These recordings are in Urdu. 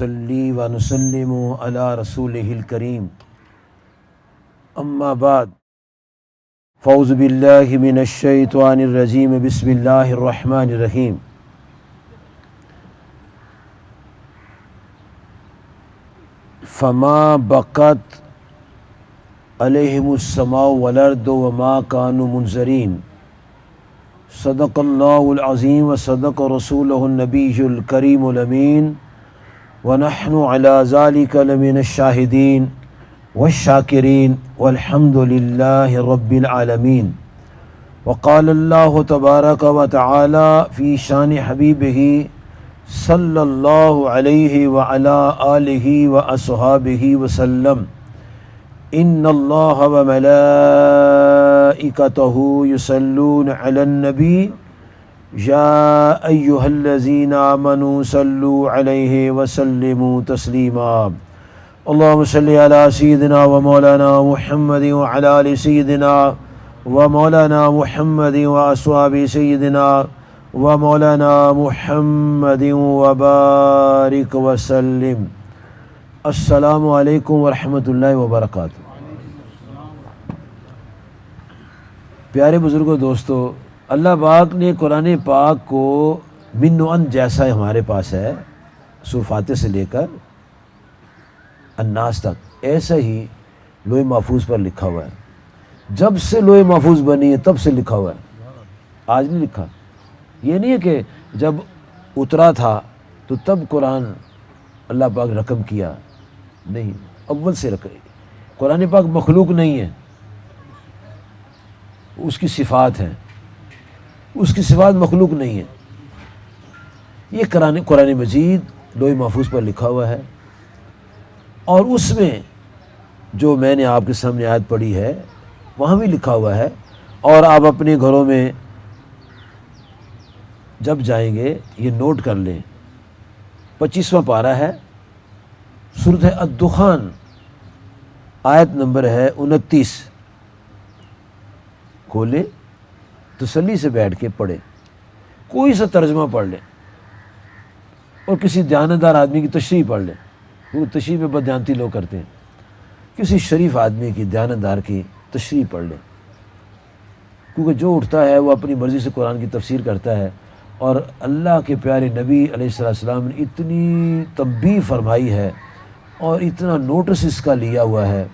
صلی و نسلم علی رسولہ الکریم اما بعد فاعوذ باللہ من الشیطان الرجیم بسم اللہ الرحمن الرحیم فما بقت علیہم السماء والارض وما كانوا منظرین صدق اللہ العظیم وصدق رسولہ النبی الکریم الامین ونحن علی ذلک لمن الشاہدین والشاکرین والحمد للہ رب العالمین وقال اللہ تبارک و تعالی فی شان حبیبہ صلی اللہ علیہ وعلی آلہ واصحابہ وسلم ان اللہ وملائکتہ یصلون علی النبی یا ایہا الذین آمنوا صلوا علیہ وسلموا تسلیما اللہم صلی علی سیدنا و مولانا محمد وعلی آل سیدنا و مولانا محمد واصحاب سیدنا و مولانا محمد وبارک وسلم۔ السلام علیکم ورحمۃ اللہ وبرکاتہ۔ پیارے بزرگوں، دوستو، اللہ پاک نے قرآن پاک کو من و ان جیسا ہمارے پاس ہے، سورہ فاتحہ سے لے کر الناس تک ایسا ہی لوح محفوظ پر لکھا ہوا ہے۔ جب سے لوح محفوظ بنی ہے تب سے لکھا ہوا ہے، آج نہیں لکھا۔ یہ نہیں ہے کہ جب اترا تھا تو تب قرآن اللہ پاک رقم کیا، نہیں، اول سے رقم۔ قرآن پاک مخلوق نہیں ہے، اس کی صفات ہیں، اس کی صفات مخلوق نہیں ہے۔ یہ قرآن مجید لوح محفوظ پر لکھا ہوا ہے، اور اس میں جو میں نے آپ کے سامنے آیت پڑھی ہے وہاں بھی لکھا ہوا ہے، اور آپ اپنے گھروں میں جب جائیں گے یہ نوٹ کر لیں۔ 25واں پارہ ہے، سورۃ الدخان، آیت نمبر ہے 29۔ کھولیں، تسلی سے بیٹھ کے پڑھیں، کوئی سا ترجمہ پڑھ لیں، اور کسی دیانتدار آدمی کی تشریح پڑھ لیں، وہ تشریح میں بددیانتی لوگ کرتے ہیں۔ کسی شریف آدمی کی، دیانتدار کی تشریح پڑھ لیں، کیونکہ جو اٹھتا ہے وہ اپنی مرضی سے قرآن کی تفسیر کرتا ہے، اور اللہ کے پیارے نبی علیہ السلام نے اتنی تنبیہ فرمائی ہے، اور اتنا نوٹس اس کا لیا ہوا ہے،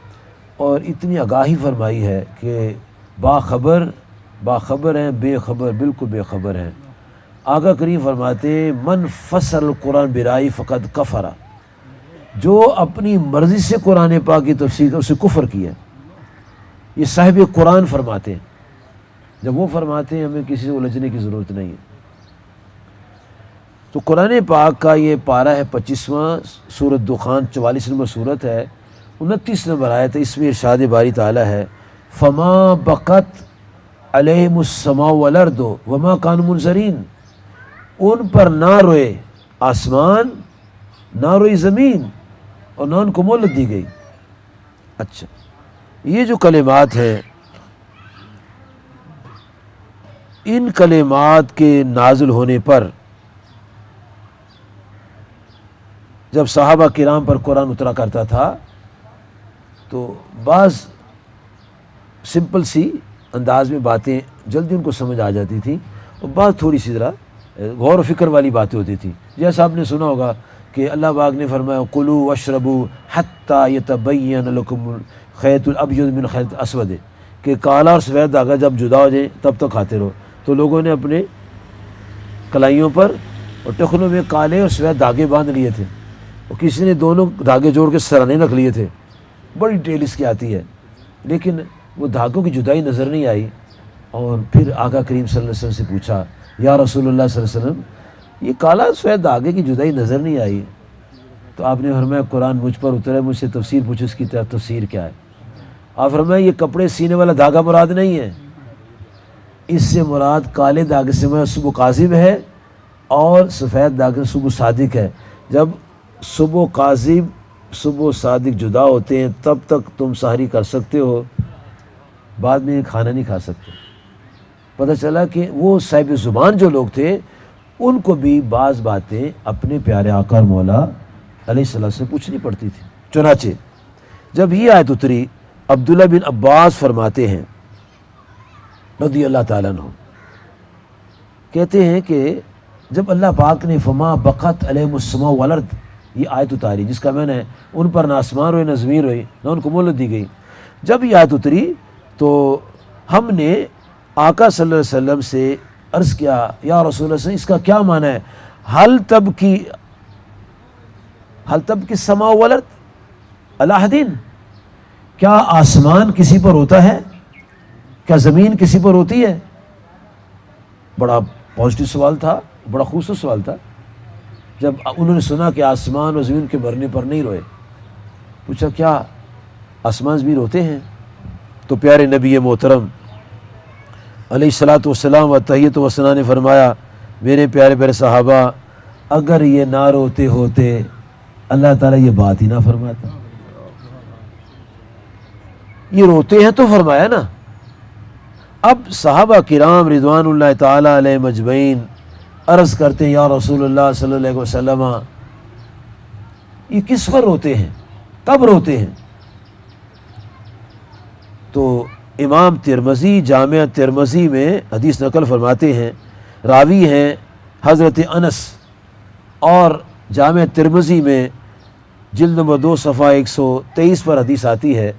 اور اتنی آگاہی فرمائی ہے کہ باخبر ہیں، بے خبر بالکل بے خبر ہیں۔ آقا کریم فرماتے ہیں من فسر القرآن برائی فقد کفر، جو اپنی مرضی سے قرآن پاک کی تفسیر اسے کفر کیا۔ یہ صاحب قرآن فرماتے ہیں، جب وہ فرماتے ہیں ہمیں کسی سے الجھنے کی ضرورت نہیں ہے۔ تو قرآن پاک کا یہ پارہ ہے 25واں، سورۃ دخان، 44 نمبر سورت ہے، 29 نمبر آیت ہے۔ اس میں ارشاد باری تعالیٰ ہے فما بقت علیہم السماء والارض وما كانوا منظرین، ان پر نہ روئے آسمان، نہ روئی زمین، اور نہ ان کو مہلت دی گئی۔ اچھا، یہ جو کلمات ہیں، ان کلمات کے نازل ہونے پر جب صحابہ کرام پر قرآن اترا کرتا تھا تو بعض سمپل سی انداز میں باتیں جلدی ان کو سمجھ آ جاتی تھی، اور بعض تھوڑی سی ذرا غور و فکر والی باتیں ہوتی تھیں۔ جیسا آپ نے سنا ہوگا کہ اللہ پاک نے فرمایا کلوا واشربوا حتی یتبین لکم الخیط الابیض من الخیط الاسود، کہ کالا اور سفید دھاگا جب جدا ہو جائے تب تک کھاتے رہو۔ تو لوگوں نے اپنے کلائیوں پر اور ٹخنوں میں کالے اور سفید دھاگے باندھ لیے تھے، اور کسی نے دونوں دھاگے جوڑ کے سرانے رکھ لیے تھے۔ بڑی ڈیٹیل اس کی آتی ہے، لیکن وہ دھاگوں کی جدائی نظر نہیں آئی۔ اور پھر آقا کریم صلی اللہ علیہ وسلم سے پوچھا یا رسول اللہ صلی اللہ علیہ وسلم، یہ کالا سفید دھاگے کی جدائی نظر نہیں آئی۔ تو آپ نے فرمایا قرآن مجھ پر اترا ہے، مجھ سے تفسیر پوچھو، اس کی تفسیر کیا ہے؟ آپ فرمایا یہ کپڑے سینے والا دھاگا مراد نہیں ہے، اس سے مراد کالے دھاگے سے مراد صبح کاذب ہے، اور سفید دھاگے سے صبح صادق ہے۔ جب صبح کاذب صبح صادق جدا ہوتے ہیں تب تک تم سحری کر سکتے ہو، بعد میں کھانا نہیں کھا سکتے۔ پتہ چلا کہ وہ صاحب زبان جو لوگ تھے ان کو بھی بعض باتیں اپنے پیارے آقا اور مولا علیہ السلام سے پوچھنی پڑتی تھی۔ چنانچہ جب یہ آیت اتری، عبداللہ بن عباس فرماتے ہیں رضی اللہ تعالیٰ عنہ، کہتے ہیں کہ جب اللہ پاک نے فما بقت علیہم السماء والارض یہ آیت اتاری، جس کا میں نے ان پر نہ آسمان روئے نہ زمین روئی، نہ ان کو مہلت دی گئی، جب یہ آیت اتری تو ہم نے آقا صلی اللہ علیہ وسلم سے عرض کیا، یا رسول اللہ صلی اللہ علیہ وسلم، اس کا کیا معنی ہے؟ حل تب کی السماء والارض علی احدین، کیا آسمان کسی پر ہوتا ہے؟ کیا زمین کسی پر ہوتی ہے؟ بڑا پازیٹیو سوال تھا، بڑا خوبصورت سوال تھا۔ جب انہوں نے سنا کہ آسمان اور زمین کے مرنے پر نہیں روئے، پوچھا کیا آسمان زمین روتے ہیں؟ تو پیارے نبی محترم علیہ الصلاۃ والسلام و تحیۃ و ثنا نے فرمایا، میرے پیارے پیارے صحابہ، اگر یہ نہ روتے ہوتے اللہ تعالیٰ یہ بات ہی نہ فرماتا۔ یہ روتے ہیں تو فرمایا نا۔ اب صحابہ کرام رضوان اللہ تعالیٰ علیہ مجمعین عرض کرتے ہیں، یا رسول اللہ صلی اللہ علیہ وسلم، یہ کس پر روتے ہیں؟ کب روتے ہیں؟ تو امام ترمذی جامع ترمذی میں حدیث نقل فرماتے ہیں، راوی ہیں حضرت انس، اور جامع ترمذی میں جلد نمبر 2 صفحہ 123 پر حدیث آتی ہے۔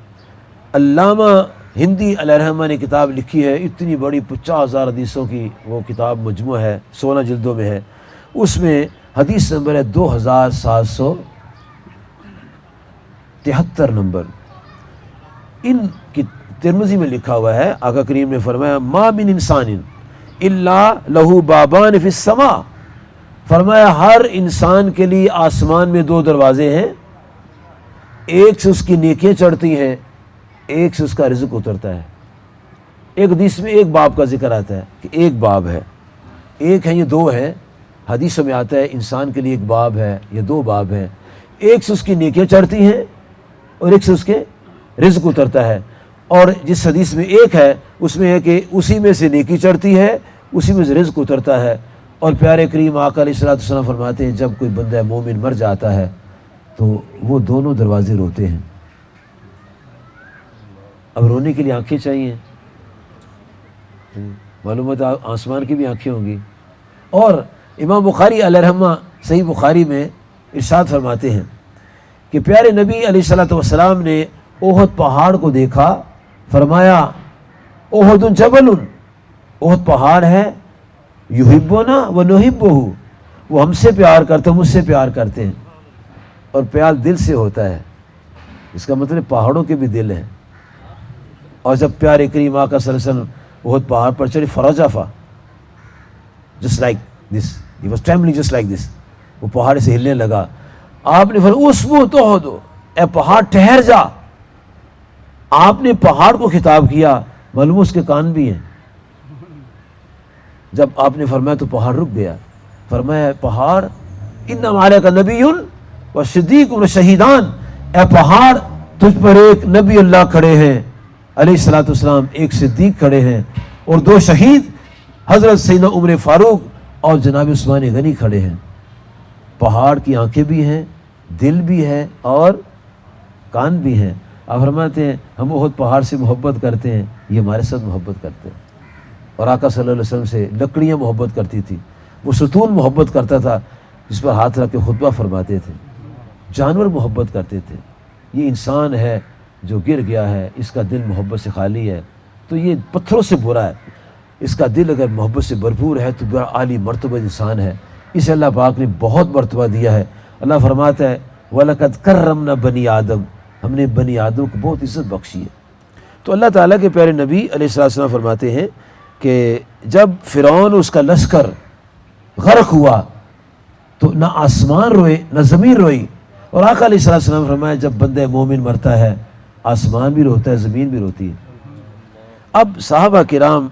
علامہ ہندی علیہ الرحمہ نے کتاب لکھی ہے، اتنی بڑی 50,000 حدیثوں کی وہ کتاب مجموعہ ہے، 16 جلدوں میں ہے۔ اس میں حدیث نمبر ہے 2773 نمبر۔ ان کی ترمذی میں لکھا ہوا ہے، آقا کریم نے فرمایا، ما من انسان الا لہ بابان فی السماء، فرمایا ہر انسان کے لیے آسمان میں 2 دروازے ہیں، ایک سے اس کی نیکیاں چڑھتی ہیں، ایک سے اس کا رزق اترتا ہے۔ ایک حدیث میں ایک باب کا ذکر آتا ہے کہ ایک باب ہے، ایک ہے، یہ 2 ہے۔ حدیثوں میں آتا ہے انسان کے لیے ایک باب ہے، یہ 2 باب ہیں، ایک سے اس کی نیکیاں چڑھتی ہیں اور ایک سے اس کے رزق اترتا ہے۔ اور جس حدیث میں ایک ہے اس میں ہے کہ اسی میں سے نیکی چڑھتی ہے، اسی میں سے رزق اترتا ہے۔ اور پیارے کریم آقا علیہ الصلوۃ والسلام فرماتے ہیں، جب کوئی بندہ مومن مر جاتا ہے تو وہ دونوں دروازے روتے ہیں۔ اب رونے کے لیے آنکھیں چاہیے، معلومات آسمان کی بھی آنکھیں ہوں گی۔ اور امام بخاری علیہ الرحمہ صحیح بخاری میں ارشاد فرماتے ہیں کہ پیارے نبی علیہ الصلوۃ والسلام نے احد پہاڑ کو دیکھا، فرمایا احد جبل، احد پہاڑ ہے، یحبنا و نحبہ، وہ ہم سے پیار کرتے ہیں، مجھ سے پیار کرتے ہیں، اور پیار دل سے ہوتا ہے، اس کا مطلب پہاڑوں کے بھی دل ہیں۔ اور جب پیارے کریم آقا صلی اللہ علیہ وسلم احد پہاڑ پر چڑھے، فرجفا just like this, he was trembling just like this, وہ پہاڑ سے ہلنے لگا۔ آپ نے فرمایا اسبت احد، اے پہاڑ ٹھہر جا۔ آپ نے پہاڑ کو خطاب کیا، معلوم اس کے کان بھی ہیں۔ جب آپ نے فرمایا تو پہاڑ رک گیا۔ فرمایا پہاڑ انما علیک نبی و صدیق و شہیدان، اے پہاڑ تجھ پر ایک نبی اللہ کھڑے ہیں علیہ الصلوۃ والسلام، ایک صدیق کھڑے ہیں، اور 2 شہید حضرت سیدنا عمر فاروق اور جناب عثمان غنی کھڑے ہیں۔ پہاڑ کی آنکھیں بھی ہیں، دل بھی ہے اور کان بھی ہیں۔ آپ فرماتے ہیں ہم احد پہاڑ سے محبت کرتے ہیں، یہ ہمارے ساتھ محبت کرتے ہیں۔ اور آقا صلی اللہ علیہ وسلم سے لکڑیاں محبت کرتی تھی، وہ ستون محبت کرتا تھا جس پر ہاتھ رکھ کے خطبہ فرماتے تھے، جانور محبت کرتے تھے۔ یہ انسان ہے جو گر گیا ہے، اس کا دل محبت سے خالی ہے، تو یہ پتھروں سے برا ہے۔ اس کا دل اگر محبت سے بھرپور ہے تو بڑا عالی مرتبہ انسان ہے، اسے اللہ پاک نے بہت مرتبہ دیا ہے۔ اللہ فرماتا ہے وَلَقَدْ كَرَّمْنَا بَنِي آدم، ہم نے بنی آدم کو بہت عزت بخشی ہے۔ تو اللہ تعالیٰ کے پیارے نبی علیہ السلام فرماتے ہیں کہ جب فرعون اس کا لشکر غرق ہوا تو نہ آسمان روئے نہ زمین روئی، اور آقا علیہ السلام فرمایا جب بندہ مومن مرتا ہے آسمان بھی روتا ہے، زمین بھی روتی ہے۔ اب صحابہ کرام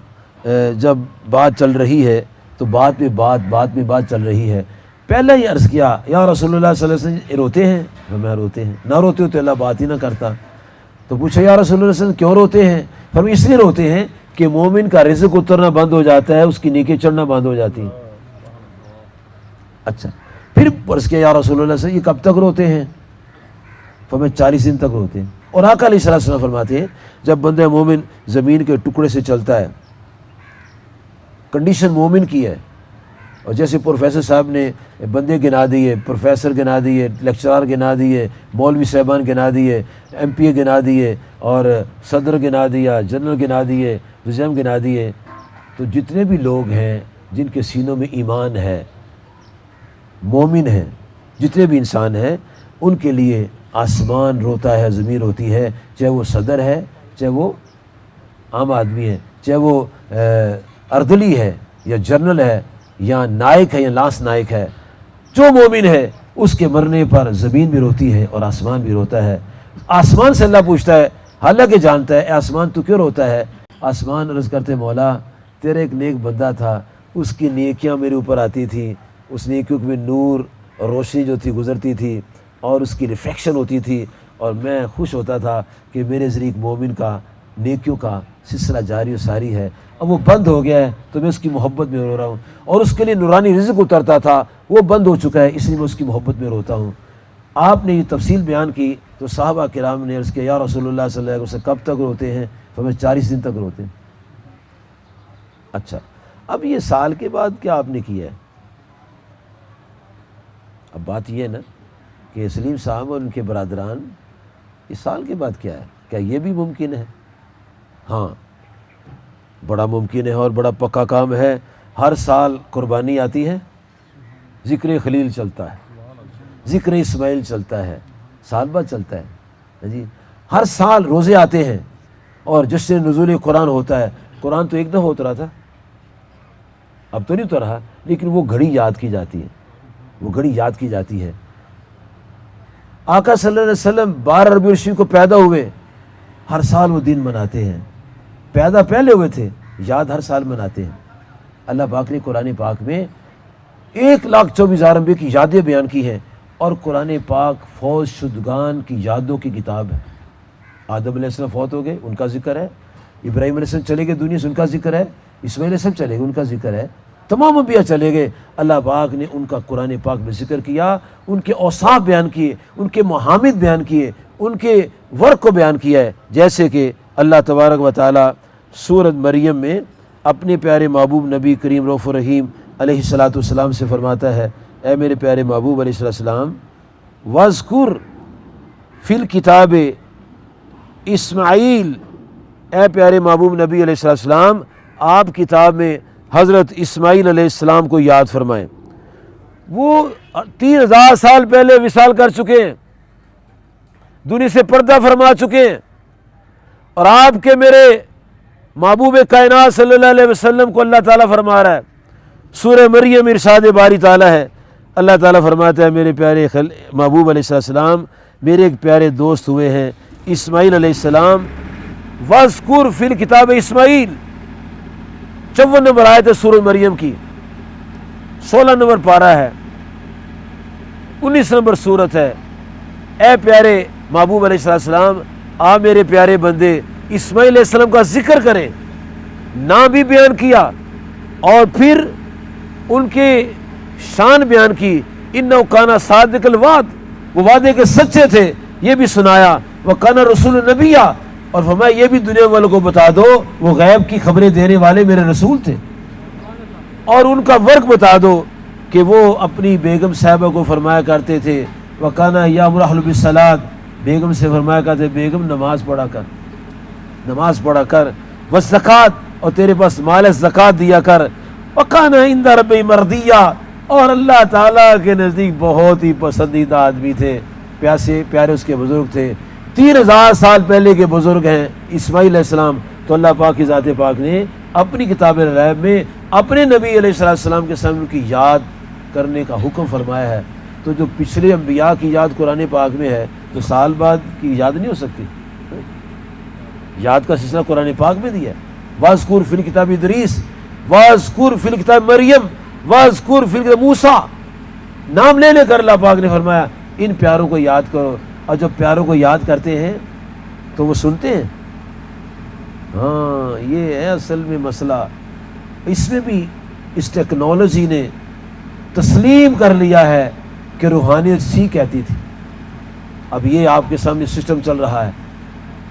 جب بات چل رہی ہے تو بات میں بات چل رہی ہے، پہلے ہی عرض کیا یا رسول اللہ صلی اللہ علیہ وسلم روتے ہیں؟ فرمایا روتے ہیں۔ نہ روتے ہو تو اللہ بات ہی نہ کرتا۔ تو پوچھا یا رسول اللہ صلی اللہ علیہ وسلم کیوں روتے ہیں؟ فرمایا اس لیے روتے ہیں کہ مومن کا رزق اترنا بند ہو جاتا ہے، اس کی نیکی چڑھنا بند ہو جاتی ہے۔ اچھا، پھر عرض کیا یا رسول اللہ سے یہ کب تک روتے ہیں؟ فرمایا 40 دن تک روتے ہیں۔ اور آقا علیہ السلام فرماتے ہیں جب بندہ مومن زمین کے ٹکڑے سے چلتا ہے، کنڈیشن مومن کی ہے، اور جیسے پروفیسر صاحب نے بندے گنا دیے، پروفیسر گنا دیے، لیکچرار گنا دیے، مولوی صاحبان گنا دیے، ایم پی اے گنا دیے، اور صدر گنا دیا، جنرل گنا دیے، وزیر گنا دیے، تو جتنے بھی لوگ ہیں جن کے سینوں میں ایمان ہے، مومن ہیں، جتنے بھی انسان ہیں، ان کے لیے آسمان روتا ہے، زمین روتی ہے، چاہے وہ صدر ہے، چاہے وہ عام آدمی ہے، چاہے وہ اردلی ہے یا جنرل ہے یا نائک ہے یا لاس نائک ہے، جو مومن ہے اس کے مرنے پر زمین بھی روتی ہے اور آسمان بھی روتا ہے۔ آسمان سے اللہ پوچھتا ہے، حالانکہ جانتا ہے، اے آسمان تو کیوں روتا ہے؟ آسمان عرض کرتے مولا تیرا ایک نیک بندہ تھا، اس کی نیکیاں میرے اوپر آتی تھی، اس نیکیوں میں نور اور روشنی جو تھی گزرتی تھی اور اس کی ریفلیکشن ہوتی تھی، اور میں خوش ہوتا تھا کہ میرے ذریعے ایک مومن کا نیکیوں کا سلسلہ جاری و ساری ہے، اب وہ بند ہو گیا ہے تو میں اس کی محبت میں رو رہا ہوں، اور اس کے لیے نورانی رزق اترتا تھا وہ بند ہو چکا ہے، اس لیے میں اس کی محبت میں روتا ہوں۔ آپ نے یہ تفصیل بیان کی تو صحابہ کرام نے عرض کیا یا رسول اللہ صلی اللہ علیہ وسلم کب تک روتے ہیں؟ فرمایا 40 دن تک روتے ہیں۔ اچھا، اب یہ سال کے بعد کیا آپ نے کیا ہے؟ اب بات یہ ہے نا کہ سلیم صاحب اور ان کے برادران، اس سال کے بعد کیا ہے؟ کیا یہ بھی ممکن ہے؟ ہاں، بڑا ممکن ہے اور بڑا پکا کام ہے۔ ہر سال قربانی آتی ہے، ذکر خلیل چلتا ہے، ذکر اسماعیل چلتا ہے، سال بعد چلتا ہے جی۔ ہر سال روزے آتے ہیں اور جشن نزول قرآن ہوتا ہے۔ قرآن تو ایک دفعہ اترا تھا، اب تو نہیں اتر رہا، لیکن وہ گھڑی یاد کی جاتی ہے، وہ گھڑی یاد کی جاتی ہے۔ آقا صلی اللہ علیہ وسلم 12 ربیع الاول کو پیدا ہوئے، ہر سال وہ دن مناتے ہیں۔ پیدا پہلے ہوئے تھے، یاد ہر سال مناتے ہیں۔ اللہ پاک نے قرآن پاک میں 1,24,000 انبیاء کی یادیں بیان کی ہیں، اور قرآن پاک فوت شدگان کی یادوں کی کتاب ہے۔ آدم علیہ السلام فوت ہو گئے، ان کا ذکر ہے۔ ابراہیم علیہ السلام چلے گئے دنیا سے، ان کا ذکر ہے۔ اسماعیل علیہ السلام چلے گئے، ان کا ذکر ہے۔ تمام انبیاء چلے گئے، اللہ پاک نے ان کا قرآن پاک میں ذکر کیا، ان کے اوصاف بیان کیے، ان کے محامد بیان کیے، ان کے ورک کو بیان کیا ہے۔ جیسے کہ اللہ تبارک و تعالی سورۃ مریم میں اپنے پیارے محبوب نبی کریم رؤوف الرحیم علیہ الصلاۃ والسلام سے فرماتا ہے، اے میرے پیارے محبوب علیہ السلام، وَاذْكُرْ فِي الْكِتَابِ اسماعیل، اے پیارے محبوب نبی علیہ السلام آپ کتاب میں حضرت اسماعیل علیہ السلام کو یاد فرمائیں۔ وہ 3000 سال پہلے وصال کر چکے ہیں، دنیا سے پردہ فرما چکے ہیں، اور آپ کے میرے محبوب کائنات صلی اللہ علیہ وسلم کو اللہ تعالیٰ فرما رہا ہے۔ سورہ مریم ارشاد باری تعالیٰ ہے، اللہ تعالیٰ فرماتا ہے میرے پیارے محبوب علیہ السلام میرے ایک پیارے دوست ہوئے ہیں اسماعیل علیہ السلام۔ وَاذْكُرْ فِي الْكِتَابِ اسماعیل، 54 نمبر آیت ہے سورہ مریم کی، 16 نمبر پارہ ہے، 19 نمبر سورت ہے۔ اے پیارے محبوب علیہ السلام آپ میرے پیارے بندے اسماعیل علیہ السلام کا ذکر کریں، نام بھی بیان کیا، اور پھر ان کے شان بیان کی۔ اِنَّهُ كَانَ صَادِقَ الْوَعْدِ، وہ وعدے کے سچے تھے، یہ بھی سنایا۔ وَكَانَ رَسُولٌ نَبِيًّا، اور فرمایا یہ بھی دنیا والوں کو بتا دو وہ غیب کی خبریں دینے والے میرے رسول تھے، اور ان کا ورک بتا دو کہ وہ اپنی بیگم صاحبہ کو فرمایا کرتے تھے وَكَانَ يَأْمُرُ أَهْلَهُ بِالصَّلَاةِ، بیگم سے فرمایا کرتے بیگم نماز پڑھا کر، نماز پڑھا کر، وَالزَّكَاةِ، اور تیرے پاس مال زکوٰۃ دیا کر، وَكَانَ عِندَ رَبِّهِ مَرْضِيًّا، اور اللہ تعالیٰ کے نزدیک بہت ہی پسندیدہ آدمی تھے، پیارے اس کے بزرگ تھے۔ 3000 سال پہلے کے بزرگ ہیں اسماعیل علیہ السلام، تو اللہ پاک کی ذات پاک نے اپنی کتاب الغیب میں اپنے نبی علیہ السلام کے سامنے کی یاد کرنے کا حکم فرمایا ہے۔ تو جو پچھلے انبیاء کی یاد قرآن پاک میں ہے تو سال بعد کی یاد نہیں ہو سکتی، یاد کا سلسلہ قرآن پاک میں دیا ہے۔ وَاذْكُرْ فِي الْكِتَابِ ادریس، وَاذْكُرْ فِي الْكِتَابِ مریم، وَاذْكُرْ فِي الْكِتَابِ موسیٰ، نام لے لے کر اللہ پاک نے فرمایا ان پیاروں کو یاد کرو۔ اور جب پیاروں کو یاد کرتے ہیں تو وہ سنتے ہیں۔ ہاں، یہ ہے اصل میں مسئلہ۔ اس میں بھی اس ٹیکنالوجی نے تسلیم کر لیا ہے کہ روحانیت سی کہتی تھی. اب یہ آپ کے سامنے سسٹم چل رہا ہے.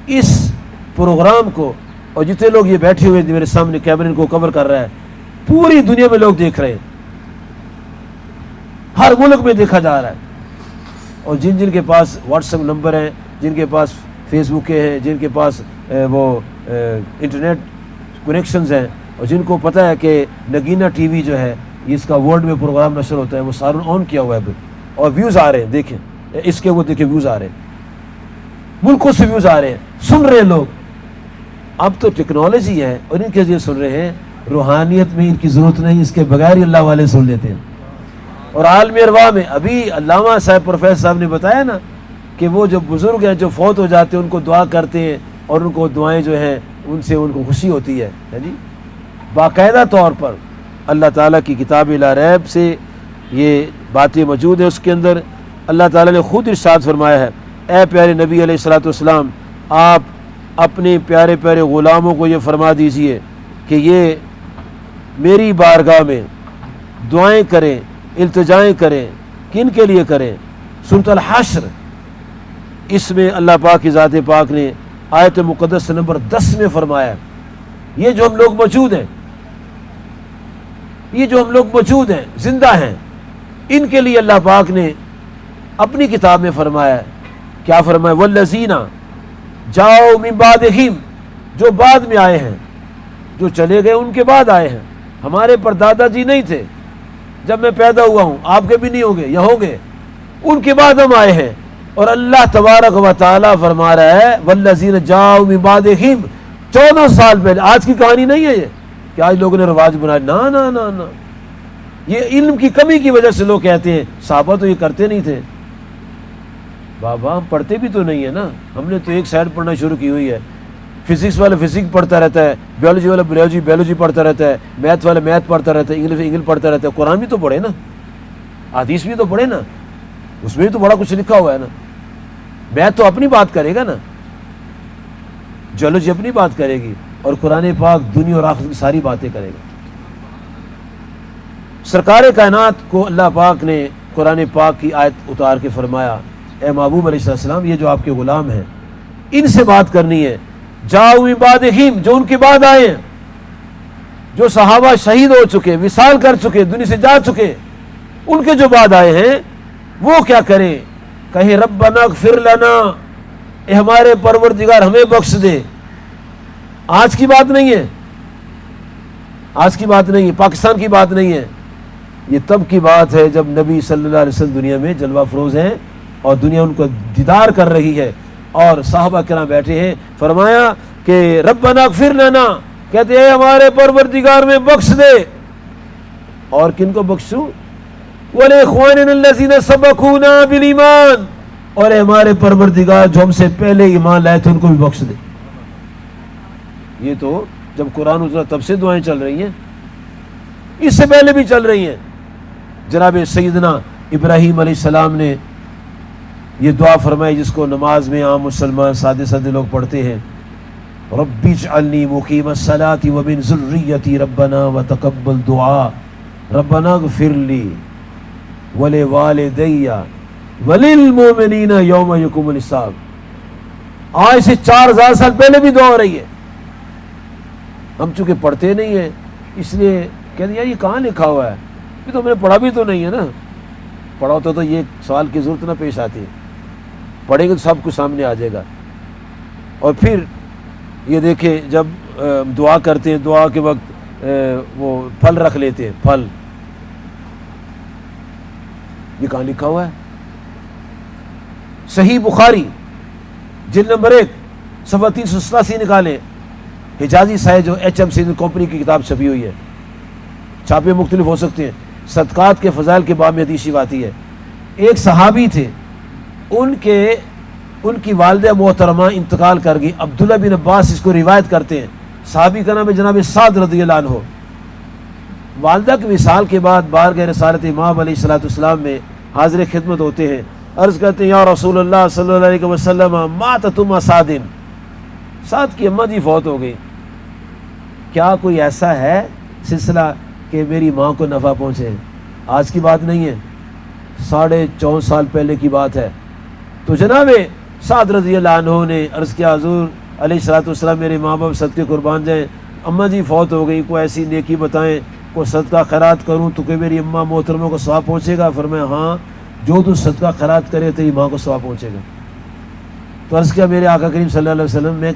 اس پروگرام کو اور جتنے لوگ یہ بیٹھے ہوئے میرے سامنے کیمرے کو کور کر رہا ہے, پوری دنیا میں لوگ دیکھ رہے ہیں, ہر ملک میں دیکھا جا رہا ہے. اور جن جن کے پاس واٹس ایپ نمبر ہیں, جن کے پاس فیس بک کے ہیں, جن کے پاس وہ انٹرنیٹ کنیکشنز ہیں, اور جن کو پتہ ہے کہ نگینا ٹی وی جو ہے اس کا ورلڈ میں پروگرام نشر ہوتا ہے, وہ سارا آن کیا ہوا ہے اور ویوز آ رہے ہیں. دیکھیں اس کے وہ دیکھیں ویوز آ رہے ہیں, ملکوں سے ویوز آ رہے ہیں, سن رہے ہیں لوگ. اب تو ٹیکنالوجی ہے اور ان کے ذریعے سن رہے ہیں. روحانیت میں ان کی ضرورت نہیں, اس کے بغیر ہی اللہ والے سن لیتے ہیں. اور عالم ارواح میں ابھی علامہ صاحب پروفیسر صاحب نے بتایا نا کہ وہ جو بزرگ ہیں جو فوت ہو جاتے ہیں ان کو دعا کرتے ہیں اور ان کو دعائیں جو ہیں ان سے ان کو خوشی ہوتی ہے جی. باقاعدہ طور پر اللہ تعالیٰ کی کتاب لا ریب سے یہ باتیں موجود ہیں. اس کے اندر اللہ تعالیٰ نے خود ارشاد فرمایا ہے, اے پیارے نبی علیہ الصلوۃ والسلام, آپ اپنے پیارے پیارے غلاموں کو یہ فرما دیجئے کہ یہ میری بارگاہ میں دعائیں کریں, التجائیں کریں. کن کے لیے کریں؟ سورۃ الحشر, اس میں اللہ پاک کی ذات پاک نے آیت مقدس نمبر 10 میں فرمایا, یہ جو ہم لوگ موجود ہیں, یہ جو ہم لوگ موجود ہیں, زندہ ہیں, ان کے لیے اللہ پاک نے اپنی کتاب میں فرمایا. کیا فرمایا؟ والذین جاؤ من بعدہم, جو بعد میں آئے ہیں, جو چلے گئے ان کے بعد آئے ہیں. ہمارے پر دادا جی نہیں تھے جب میں پیدا ہوا ہوں, آپ کے بھی نہیں ہوں گے یا ہوں گے, ان کے بعد ہم آئے ہیں. اور اللہ تبارک و تعالیٰ فرما رہا ہے والذین جاؤ من بعدہم, 14 سال پہلے. آج کی کہانی نہیں ہے یہ کہ آج لوگوں نے رواج بنایا, نا نا نا نا. یہ علم کی کمی کی وجہ سے لوگ کہتے ہیں صحابہ تو یہ کرتے نہیں تھے. بابا ہم پڑھتے بھی تو نہیں ہے نا, ہم نے تو ایک سائڈ پڑھنا شروع کی ہوئی ہے. فزکس والا فزکس پڑھتا رہتا ہے, بیولوجی والا بیولوجی پڑھتا رہتا ہے, میتھ والا میتھ پڑھتا رہتا ہے, انگلش پڑھتا رہتا ہے. قرآن بھی تو پڑھے نا, حدیث بھی تو پڑھے نا, اس میں بھی تو بڑا کچھ لکھا ہوا ہے نا. میتھ تو اپنی بات کرے گا نا, جیولوجی اپنی بات کرے گی, اور قرآن پاک دنیا اور آخرت کی ساری باتیں کرے گا. سرکار کائنات کو اللہ پاک نے قرآن پاک کی آیت اتار کے فرمایا, اے محبوب علیہ السلام, یہ جو آپ کے غلام ہیں ان سے بات کرنی ہے. جاؤ من بعدہم, جو ان کے بعد آئے ہیں, جو صحابہ شہید ہو چکے, وصال کر چکے, دنیا سے جا چکے, ان کے جو بعد آئے ہیں وہ کیا کریں؟ کہیں ربنا اغفر لنا, اے ہمارے پروردگار ہمیں بخش دے. آج کی بات نہیں ہے, آج کی بات نہیں ہے, پاکستان کی بات نہیں ہے. یہ تب کی بات ہے جب نبی صلی اللہ علیہ وسلم دنیا میں جلوہ فروز ہیں اور دنیا ان کو دیدار کر رہی ہے, اور صحابہ کرام بیٹھے ہیں. فرمایا کہ ربنا اغفر لنا, کہتے ہیں ہمارے پروردگار میں بخش دے. اور کن کو بخشوں؟ وَلِإِخْوَانِنَا الَّذِينَ سَبَقُونَا بِالْإِيمَانِ, اور ہمارے پروردگار جو ہم سے پہلے ایمان لائے تھے ان کو بھی بخش دے. یہ تو جب قرآن اترا تب سے دعائیں چل رہی ہیں, اس سے پہلے بھی چل رہی ہیں. جناب سیدنا ابراہیم علیہ السلام نے یہ دعا فرمائی جس کو نماز میں عام مسلمان سادے سادے لوگ پڑھتے ہیں, رب اجعلنی مقیم الصلاۃ ومن ذریتی ربنا وتقبل دعاء ربنا اغفر لی ولوالدی وللمؤمنین یوم یقوم الحساب. آج سے 4000 سال پہلے بھی دعا ہو رہی ہے. ہم چونکہ پڑھتے نہیں ہیں اس لیے کہتے ہیں یہ کہاں لکھا ہوا ہے, یہ تو ہم نے پڑھا بھی تو نہیں ہے نا. پڑھا ہوتا تو یہ سوال کی ضرورت نہ پیش آتی. پڑھیں گے تو سب کچھ سامنے آ جائے گا. اور پھر یہ دیکھیں جب دعا کرتے ہیں, دعا کے وقت وہ پھل رکھ لیتے ہیں, پھل, یہ کہاں لکھا ہوا ہے؟ صحیح بخاری جلد نمبر 1 صفحہ 387 نکالیں. حجازی صاحب جو HM کمپنی کی کتاب چھپی ہوئی ہے, چھاپے مختلف ہو سکتے ہیں. صدقات کے فضائل کے باب میں حدیث شریف آتی ہے. ایک صحابی تھے, ان کی والدہ محترمہ انتقال کر گئی. عبداللہ بن عباس اس کو روایت کرتے ہیں. صحابی کا نام ہے جناب سعد رضی اللہ عنہ. والدہ کے وصال کے بعد بارگاہ رسالت امام علیہ الصلوۃ والسلام میں حاضر خدمت ہوتے ہیں. عرض کرتے ہیں یا رسول اللہ صلی اللہ علیہ وسلم ماتت ام سعد, سعد کی اماں جی فوت ہو گئی, کیا کوئی ایسا ہے سلسلہ کہ میری ماں کو نفع پہنچے؟ آج کی بات نہیں ہے. 4.5 سال پہلے کی بات ہے. تو جناب سعد رضی اللہ عنہ نے عرض کیا حضور علیہ الصلوۃ والسلام میرے ماں باپ صدقے قربان جائیں, اماں جی فوت ہو گئی, کوئی ایسی نیکی بتائیں, کوئی صدقہ خیرات کروں تو کہ میری اماں محترموں کو ثواب پہنچے گا؟ فرمایا ہاں, جو تو صدقہ خیرات کرے تیری ماں کو ثواب پہنچے گا. تو عرض کیا میرے آقا کریم صلی اللہ علیہ وسلم میں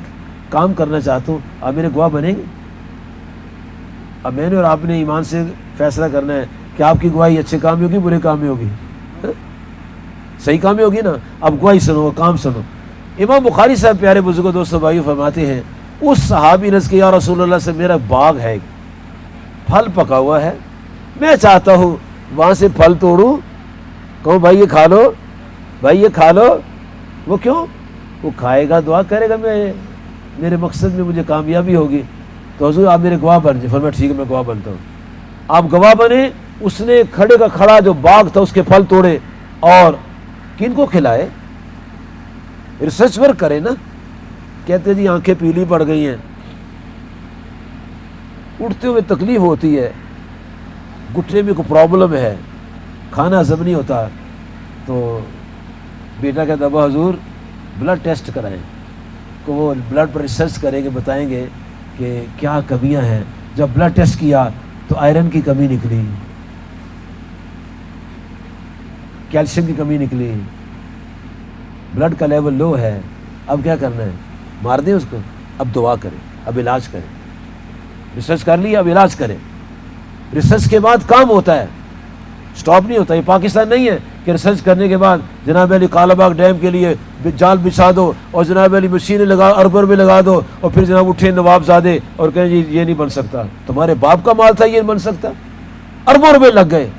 کام کرنا چاہتا ہوں, آپ میرے گواہ بنیں گے؟ اب میں نے اور آپ نے ایمان سے فیصلہ کرنا ہے کہ آپ کی گواہی اچھے کام میں ہوگی برے کام میں ہوگی؟ صحیح کام میں ہوگی نا. اب گواہی سنو, کام سنو. امام بخاری صاحب پیارے بزرگوں دوستوں بھائیو فرماتے ہیں اس صحابی نے کہ یا رسول اللہ سے میرا باغ ہے, پھل پکا ہوا ہے, میں چاہتا ہوں وہاں سے پھل توڑوں, کہوں بھائی یہ کھا لو, بھائی یہ کھا لو. وہ کیوں؟ وہ کھائے گا دعا کرے گا, میرے مقصد میں مجھے کامیابی ہوگی. تو حضور آپ میرے گواہ بن جائیں. فرمایا ٹھیک ہے میں گواہ بنتا ہوں. آپ گواہ بنے. اس نے کھڑے کا کھڑا جو باغ تھا اس کے پھل توڑے اور کن کو کھلائے؟ ریسرچ ورک کرے نا. کہتے جی آنکھیں پیلی پڑ گئی ہیں, اٹھتے ہوئے تکلیف ہوتی ہے, گھٹنے میں کوئی پرابلم ہے, کھانا ہضم نہیں ہوتا. تو بیٹا کہتا ابا حضور بلڈ ٹیسٹ کرائیں. تو وہ بلڈ پر ریسرچ کریں گے, بتائیں گے کہ کیا کمیاں ہیں. جب بلڈ ٹیسٹ کیا تو آئرن کی کمی نکلی, کیلشیم کی کمی نکلی, بلڈ کا لیول لو ہے. اب کیا کرنا ہے؟ مار دیں اس کو؟ اب دعا کریں, اب علاج کریں. ریسرچ کر لیا, اب علاج کریں. ریسرچ کے بعد کام ہوتا ہے, سٹاپ نہیں ہوتا. یہ پاکستان نہیں ہے کہ ریسرچ کرنے کے بعد جناب علی کالا باغ ڈیم کے لیے جال بچھا دو اور جناب علی مشینیں لگا اربوں میں لگا دو اور پھر جناب اٹھے نواب زادے اور کہیں جی یہ نہیں بن سکتا. تمہارے باپ کا مال تھا, یہ نہیں بن سکتا. اربوں روپے لگ گئے.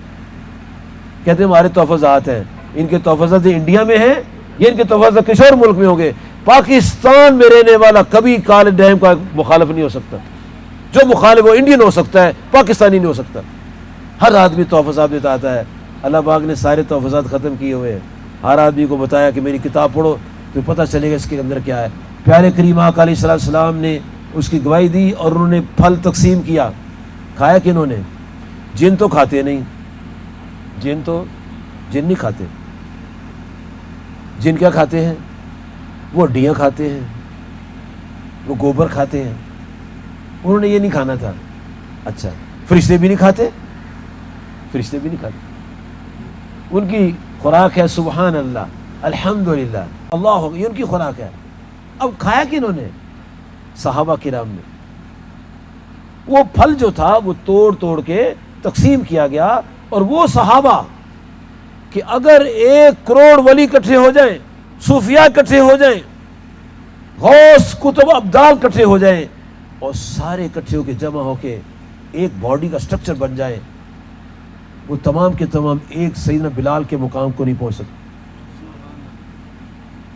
کہتے ہیں ہمارے تحفظات ہیں. ان کے تحفظات انڈیا میں ہیں, یہ ان کے تحفظات کسی اور ملک میں ہوں گے. پاکستان میں رہنے والا کبھی کالے ڈیم کا مخالف نہیں ہو سکتا. جو مخالف وہ انڈین ہو سکتا ہے, پاکستانی نہیں ہو سکتا. ہر آدمی تحفظات دیتا آتا ہے. اللہ پاک نے سارے تحفظات ختم کیے ہوئے ہیں. ہر آدمی کو بتایا کہ میری کتاب پڑھو تو پتہ چلے گا اس کے اندر کیا ہے. پیارے کریم آقا علیہ السلام نے اس کی گواہی دی اور انہوں نے پھل تقسیم کیا. کھایا کہ انہوں نے؟ جن تو کھاتے نہیں, جن نہیں کھاتے. جن کیا کھاتے ہیں؟ وہ ہڈیاں کھاتے ہیں, وہ گوبر کھاتے ہیں. انہوں نے یہ نہیں کھانا تھا. اچھا, فرشتے بھی نہیں کھاتے؟ فرشتے بھی نہیں کھاتے. ان کی خوراک ہے سبحان اللہ, الحمدللہ, اللہ, یہ ان کی خوراک ہے. اب کھایا کہ انہوں نے؟ صحابہ کرام نے. وہ پھل جو تھا وہ توڑ کے تقسیم کیا گیا. اور وہ صحابہ کہ اگر 1 کروڑ ولی اکٹھے ہو جائیں, صوفیاء اکٹھے ہو جائیں, غوث کتب ابدال اکٹھے ہو جائیں اور سارے اکٹھے ہو کے جمع ہو کے ایک باڈی کا سٹرکچر بن جائے, وہ تمام کے تمام ایک سیدنا بلال کے مقام کو نہیں پہنچ سکتے.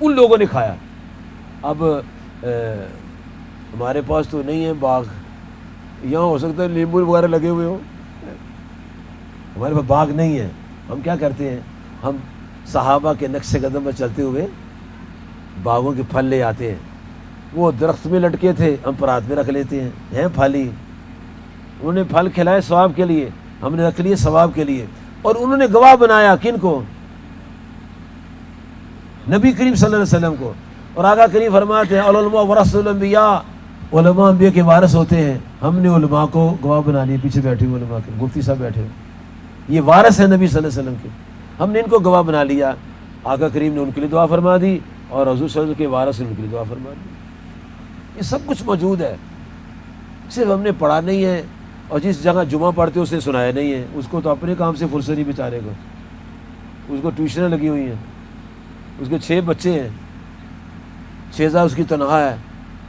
ان لوگوں نے کھایا. اب ہمارے پاس تو نہیں ہے باغ, یہاں ہو سکتا ہے لیمبو وغیرہ لگے ہوئے ہو, ہمارے پاس باغ نہیں ہے. ہم کیا کرتے ہیں, ہم صحابہ کے نقش قدم پر چلتے ہوئے باغوں کے پھل لے آتے ہیں. وہ درخت میں لٹکے تھے, ہم پرات میں رکھ لیتے ہیں پھل ہی. انہوں نے پھل کھلائے ثواب کے لیے, ہم نے رکھ لیے ثواب کے لیے. اور انہوں نے گواہ بنایا کن کو؟ نبی کریم صلی اللہ علیہ وسلم کو. اور آقا کریم فرماتے ہیں العلماء ورثۃ الانبیاء, علماء انبیاء کے وارث ہوتے ہیں. ہم نے علماء کو گواہ بنا لیے. پیچھے بیٹھے ہوئے علماء کے مفتی صاحب بیٹھے ہوئے, یہ وارث ہیں نبی صلی اللہ علیہ وسلم کے. ہم نے ان کو گواہ بنا لیا. آقا کریم نے ان کے لیے دعا فرما دی اور حضور صلی اللہ علیہ وسلم کے وارث نے ان کے لیے دعا فرما دی. یہ سب کچھ موجود ہے, صرف ہم نے پڑھا نہیں ہے. اور جس جگہ جمعہ پڑھتے اس نے سنایا نہیں ہے. اس کو تو اپنے کام سے فرصت نہیں بیچارے کو. اس کو ٹیوشنیں لگی ہوئی ہیں, اس کے 6 بچے ہیں, 6 ہزار اس کی تنخواہ ہے.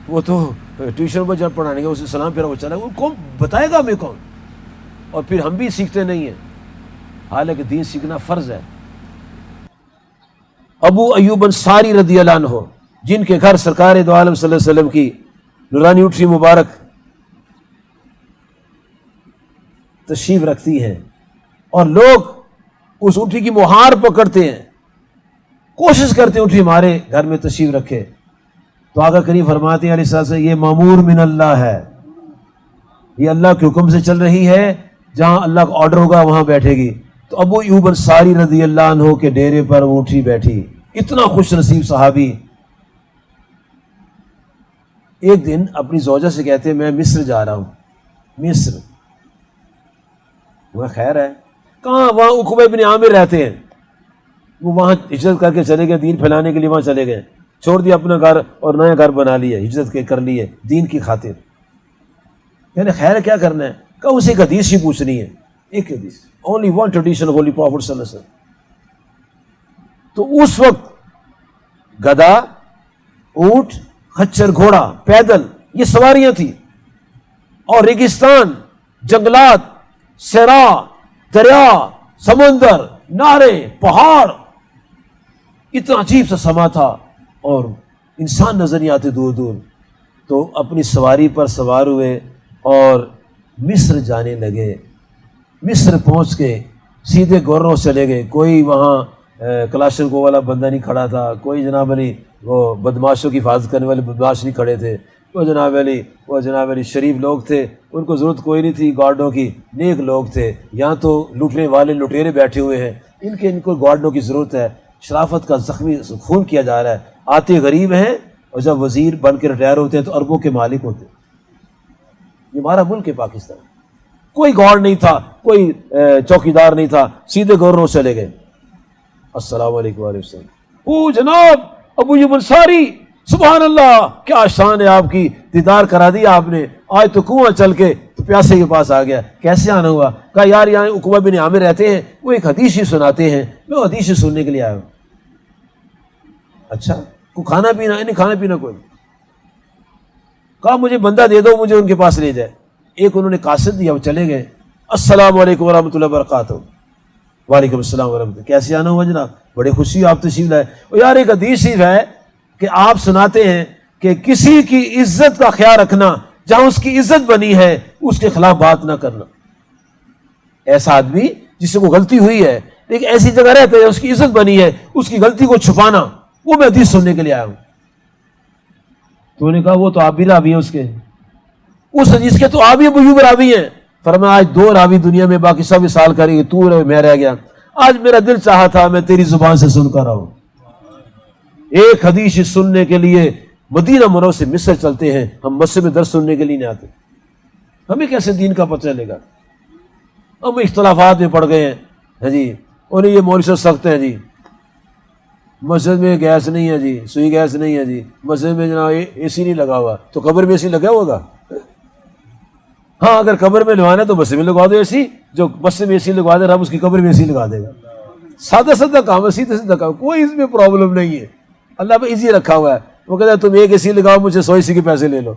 وہ تو ٹیوشن پر جب پڑھانے گا اسے سلام پھیرا وہ چلا, وہ کون بتائے گا ہمیں کون؟ اور پھر ہم بھی سیکھتے نہیں ہیں, حالانکہ دین سیکھنا فرض ہے. ابو ایوب انصاری رضی اللہ عنہ, جن کے گھر سرکار دو عالم صلی اللہ علیہ وسلم کی نورانی اٹھری مبارک تشریف رکھتی ہیں, اور لوگ اس اٹھی کی مہار پکڑتے ہیں, کوشش کرتے ہیں اٹھی ہمارے گھر میں تشریف رکھے. تو آقا کریم فرماتے ہیں علیہ السلام سے, یہ مامور من اللہ ہے, یہ اللہ کے حکم سے چل رہی ہے, جہاں اللہ کا آرڈر ہوگا وہاں بیٹھے گی. تو ابو ایوب انصاری رضی اللہ عنہ کے ڈیرے پر اونٹی بیٹھی، اتنا خوش نصیب صحابی. ایک دن اپنی زوجہ سے کہتے ہیں میں مصر جا رہا ہوں. مصر وہ خیر ہے کہاں؟ وہاں عقبہ بن عامر رہتے ہیں، وہ وہاں ہجرت کر کے چلے گئے، دین پھیلانے کے لیے وہاں چلے گئے، چھوڑ دیا اپنا گھر اور نیا گھر بنا لیا، ہجرت کے کر لیے دین کی خاطر. یعنی خیر کیا کرنا ہے؟ کہ اسے ایک حدیث ہی پوچھنی ہے، ایک حدیث، only one tradition holy prophet صلی اللہ علیہ وسلم. تو اس وقت گدھا، اونٹ، خچر، گھوڑا، پیدل یہ سواریاں تھیں، اور ریگستان، جنگلات، صحرا، دریا، سمندر، نہریں، پہاڑ، اتنا عجیب سا سما تھا اور انسان نظر نہیں آتے دور دور. تو اپنی سواری پر سوار ہوئے اور مصر جانے لگے. مصر پہنچ کے سیدھے گورنر چلے گئے. کوئی وہاں کلاشنکو والا بندہ نہیں کھڑا تھا، کوئی جناب علی وہ بدماشوں کی حفاظت کرنے والے بدماش نہیں کھڑے تھے، وہ جناب علی شریف لوگ تھے، ان کو ضرورت کوئی نہیں تھی گارڈوں کی، نیک لوگ تھے. یہاں تو لوٹنے والے لٹیرے بیٹھے ہوئے ہیں، ان کو گارڈوں کی ضرورت ہے. شرافت کا زخمی خون کیا جا رہا ہے. آتے غریب ہیں اور جب وزیر بن کے ریٹائر ہوتے ہیں تو اربوں کے مالک ہوتے ہیں. یہ ہمارا ملک ہے پاکستان. کوئی گارڈ نہیں تھا، کوئی چوکیدار نہیں تھا، سیدھے گورنر چلے گئے. السلام علیکم وعلیکم السلام. او جناب ابو ایوب انصاری، سبحان اللہ، کیا شان ہے آپ کی، دیدار کرا دیا آپ نے. آج تو کنواں چل کے تو پیاسے کے پاس آ گیا. کیسے آنا ہوا؟ کہا یار یہاں عقبہ بن عامر رہتے ہیں، وہ ایک حدیث ہی سناتے ہیں، میں حدیث ہی سننے کے لیے آیا ہوں. اچھا کو کھانا پینا؟ نہیں کھانا پینا کوئی. کہا مجھے بندہ دے دو، مجھے ان کے پاس لے جائے. ایک انہوں نے قاصد دیا، وہ چلے گئے. السلام علیکم ورحمۃ اللہ وبرکاتہ. وعلیکم السلام ورحمۃ اللہ. کیسے آنا ہوا جناب؟ بڑے خوشی آپ تشریف لائے. یار ایک حدیث ہے کہ آپ سناتے ہیں کہ کسی کی عزت کا خیال رکھنا، جہاں اس کی عزت بنی ہے اس کے خلاف بات نہ کرنا. ایسا آدمی جس سے کوئی غلطی ہوئی ہے لیکن ایسی جگہ رہتا ہے اس کی عزت بنی ہے، اس کی غلطی کو چھپانا، وہ میں حدیث سننے کے لیے آیا ہوں. تو انہوں نے کہا وہ تو آپ بھی راوی ہیں اس حدیث کے، تو آپ بھی ابو ایوب راوی ہیں. فرمایا آج دو راوی دنیا میں، باقی سب وصال کریں گے، تو میں رہ گیا. آج میرا دل چاہا تھا میں تیری زبان سے سن کر رہا ہوں. ایک حدیث سننے کے لیے مدینہ منورہ سے مصر چلتے ہیں. ہم مسجد میں درس سننے کے لیے نہیں آتے. ہمیں کیسے دین کا پتہ چلے گا؟ ہم اختلافات میں پڑ گئے ہیں. ہاں جی، انہیں یہ مولوی صاحب سخت ہیں جی، مسجد میں گیس نہیں ہے جی، سوئی گیس نہیں ہے جی، مسجد میں جناب اے سی نہیں لگا ہوا. تو قبر میں اے سی لگا ہوگا؟ ہاں اگر قبر میں لگوانا ہے تو مسجد میں لگوا دو اے سی. جو مسجد میں اے سی لگوا دے رب اس کی قبر میں اے سی لگا دے گا. سادہ سادہ کام ہے، سیدھا سیدھا کام، کوئی اس میں پرابلم نہیں ہے. اللہ پہ ایزی رکھا ہوا ہے. وہ کہتا ہے تم ایک اے سی لگاؤ، مجھے 100 اے سی کے پیسے لے لو.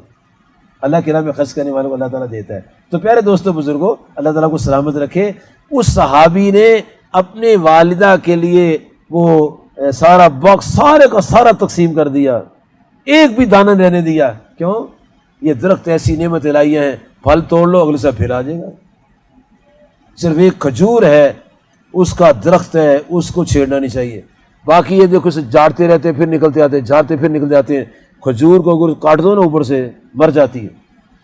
اللہ کے راہ میں خرچ کرنے والوں کو اللہ تعالیٰ دیتا ہے. تو پیارے دوستوں بزرگوں، اللہ تعالیٰ کو سلامت رکھے. اس صحابی نے اپنے والدہ کے لیے وہ سارا باکس سارے کا سارا تقسیم کر دیا، ایک بھی دانہ رہنے دیا. کیوں؟ یہ درخت ایسی نعمت الہیہ ہیں، پھل توڑ لو اگلے سے پھر آ جائے گا. صرف ایک کھجور ہے، اس کا درخت ہے، اس کو چھیڑنا نہیں چاہیے. باقی یہ دیکھو جھاڑتے رہتے پھر نکلتے آتے ہیں، جھاڑتے پھر نکلتے آتے ہیں. کھجور کو اگر کاٹ دو نا اوپر سے مر جاتی ہے.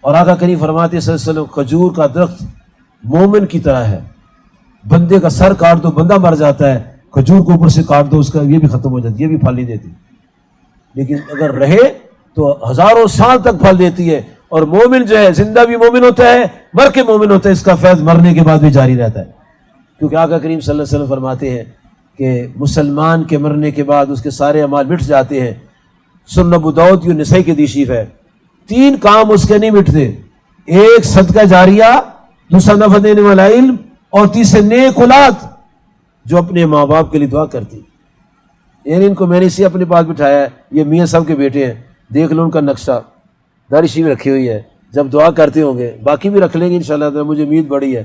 اور آقا کریم فرماتے ہیں صلی اللہ علیہ وسلم کھجور کا درخت مومن کی طرح ہے. بندے کا سر کاٹ دو بندہ مر جاتا ہے، کھجور کو اوپر سے کاٹ دو اس کا یہ بھی ختم ہو جاتی ہے، یہ بھی پھل نہیں دیتی. لیکن اگر رہے تو ہزاروں سال تک پھل دیتی ہے. اور مومن جو ہے زندہ بھی مومن ہوتا ہے، مر کے مومن ہوتا ہے، اس کا فیض مرنے کے بعد بھی جاری رہتا ہے. کیونکہ آقا کریم صلی اللہ علیہ وسلم فرماتے ہیں کہ مسلمان کے مرنے کے بعد اس کے سارے اعمال مٹ جاتے ہیں. سنن ابو داؤد کی نسائی کی حدیث ہے، 3 کام اس کے نہیں مٹتے. ایک صدقہ جاریہ، دوسرا نفع دینے والا علم، اور تیسرے نیک اولاد جو اپنے ماں باپ کے لیے دعا کرتی. یعنی ان کو میں نے اسی اپنے پاس بٹھایا ہے، یہ میاں صاحب کے بیٹے ہیں، دیکھ لو ان کا نقشہ، داڑھی شیو رکھی ہوئی ہے. جب دعا کرتے ہوں گے باقی بھی رکھ لیں گے انشاءاللہ. مجھے امید بڑی ہے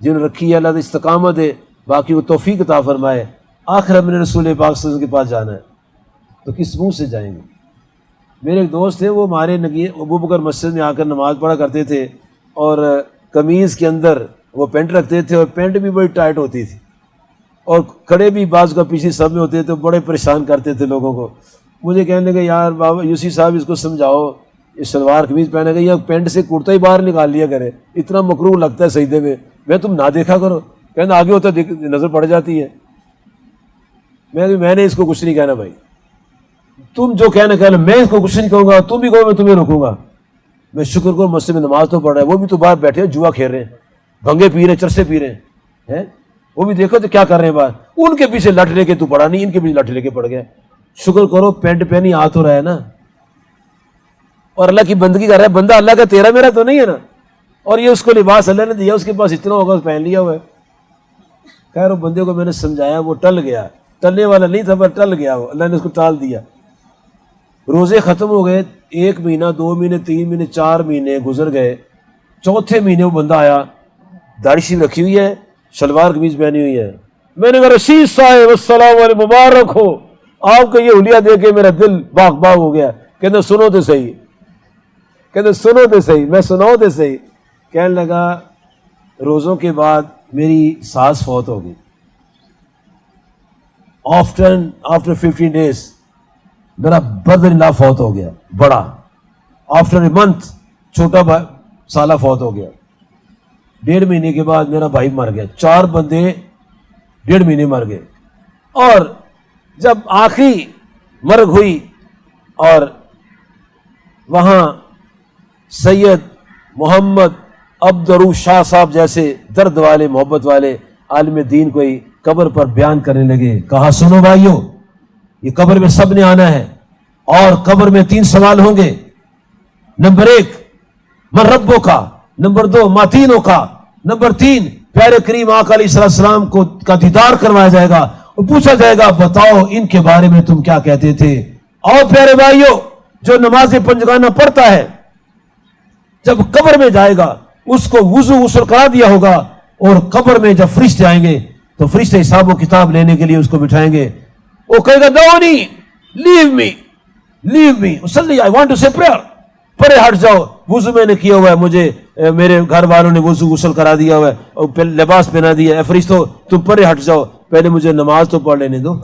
جنہوں نے رکھی ہے اللہ تعالیٰ استقامت دے، باقی وہ توفیق عطا فرمائے. آخر میں رسول پاک صلی اللہ علیہ وسلم کے پاس جانا ہے تو کس منہ سے جائیں گے؟ میرے ایک دوست تھے، وہ ہمارے ابو بکر مسجد میں آ کر نماز پڑھا کرتے تھے، اور قمیض کے اندر وہ پینٹ رکھتے تھے، اور پینٹ بھی بڑی ٹائٹ ہوتی تھی، اور کھڑے بھی بعض کا پیچھے سب میں ہوتے تھے، بڑے پریشان کرتے تھے لوگوں کو. مجھے کہنے لگے یار بابا یوسی صاحب اس کو سمجھاؤ، اس شلوار قمیض پہنے گئی یا پینٹ سے کرتا ہی باہر نکال لیا کرے، اتنا مکروہ لگتا ہے سجدے میں. میں تم نہ دیکھا کرو. کہنا آگے ہوتا نظر پڑ جاتی ہے. میں نے اس کو کچھ نہیں کہنا بھائی, تم جو کہنا میں اس کو کچھ نہیں کہوں گا, تم بھی کہو میں تمہیں روکوں گا. میں شکر کروں مسجد میں نماز تو پڑھ رہا ہے, وہ بھی تو باہر بیٹھے جوا کھیل رہے ہیں, بھنگے پی رہے ہیں, چرسے پی رہے ہیں, وہ بھی دیکھو تو کیا کر رہے ہیں باہر. ان کے پیچھے لٹ لے کے تو پڑا نہیں, ان کے پیچھے لٹ لے کے پڑ گیا. شکر کرو پینٹ پہنی آ تو رہا ہے نا, اور اللہ کی بندگی کر رہا ہے. بندہ اللہ کا تیرا میرا تو نہیں ہے نا, اور یہ اس کو لباس اللہ نے دیا, اس کے پاس اتنا ہوگا پہن لیا ہوا ہے. خیر وہ بندے کو میں نے سمجھایا, وہ ٹل گیا, ٹلنے والا نہیں تھا پر ٹل گیا, وہ اللہ نے اس کو ٹال دیا. روزے ختم ہو گئے, 1 مہینہ 2 مہینے 3 مہینے 4 مہینے گزر گئے. چوتھے مہینے وہ بندہ آیا, داڑھی شریف رکھی ہوئی ہے, شلوار قمیض پہنی ہوئی ہے. میں نے کہا رشید صاحب السلام علیکم, مبارک ہو, آپ کو یہ حلیہ دے کے میرا دل باغ باغ ہو گیا. کہتے سنو تو صحیح, کہتے سنو تو صحیح, میں سناؤ تو صحیح. کہنے لگا روزوں کے بعد میری ساس فوت ہو گئی. آفٹر 15 days میرا بدر اللہ فوت ہو گیا بڑا. آفٹر اے منتھ چھوٹا سالہ فوت ہو گیا. 1.5 مہینے کے بعد میرا بھائی مر گیا. 4 بندے 1.5 مہینے مر گئے. اور جب آخری مرگ ہوئی اور وہاں سید محمد عبدالرؤوف شاہ صاحب جیسے درد والے محبت والے عالم دین کوئی قبر پر بیان کرنے لگے. کہا سنو بھائیو, یہ قبر میں سب نے آنا ہے, اور قبر میں 3 سوال ہوں گے. نمبر 1 من ربوں کا, نمبر 2 ما دینوں کا, نمبر 3 پیارے کریم آقا علیہ السلام کو کا دیدار کروایا جائے گا اور پوچھا جائے گا بتاؤ ان کے بارے میں تم کیا کہتے تھے. اور پیارے بھائیو, جو نماز پنجگانہ پڑھتا ہے جب قبر میں جائے گا اس کو وضو غسل کرا دیا ہوگا, اور قبر میں جب فرشتے آئیں گے تو فرشتے حساب و کتاب لینے کے لیے اس کو بٹھائیں گے. وہ کہے گا ڈونی لیو می صلی, آئی وانٹ ٹو سے پریئر, پرے ہٹ جاؤ, وضو میں نے کیا ہوا ہے, مجھے میرے گھر والوں نے وضو غسل کرا دیا ہوا ہے اور لباس پہنا دیا ہے, فرشتوں تم پرے ہٹ جاؤ, پہلے مجھے نماز تو پڑھ لینے دو.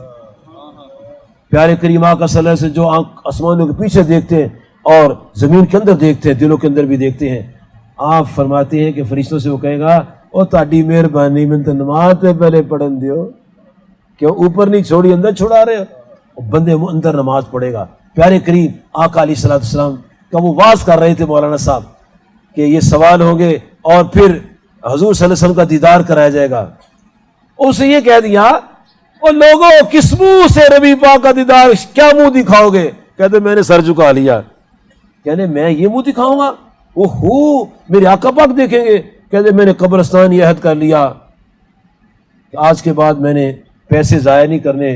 پیارے کریم آقا صلی اللہ علیہ وسلم جو آنکھ آسمانوں کے پیچھے دیکھتے ہیں اور زمین کے اندر دیکھتے ہیں, دلوں کے اندر بھی دیکھتے ہیں, آپ فرماتے ہیں کہ فرشتوں سے وہ کہے گا او تاڈی مہربانی میں تو نماز تے پہلے پڑھن دیو, کیوں اوپر نہیں چھوڑی اندر چھڑا رہے ہو. بندے اندر نماز پڑھے گا. پیارے کریم آقا علیہ السلام کا وہ واز کر رہے تھے مولانا صاحب کہ یہ سوال ہوں گے اور پھر حضور صلی اللہ علیہ وسلم کا دیدار کرایا جائے گا. اسے یہ کہہ دیا وہ لوگوں کس منہ سے نبی پاک کا دیدار, کیا منہ دکھاؤ گے؟ کہتے میں نے سر جھکا لیا. کہنے میں یہ منہ دکھاؤں گا, وہ ہو میرے آقا پاک دیکھیں گے. کہتے میں نے قبرستان یہ عہد کر لیا کہ آج کے بعد میں نے پیسے ضائع نہیں کرنے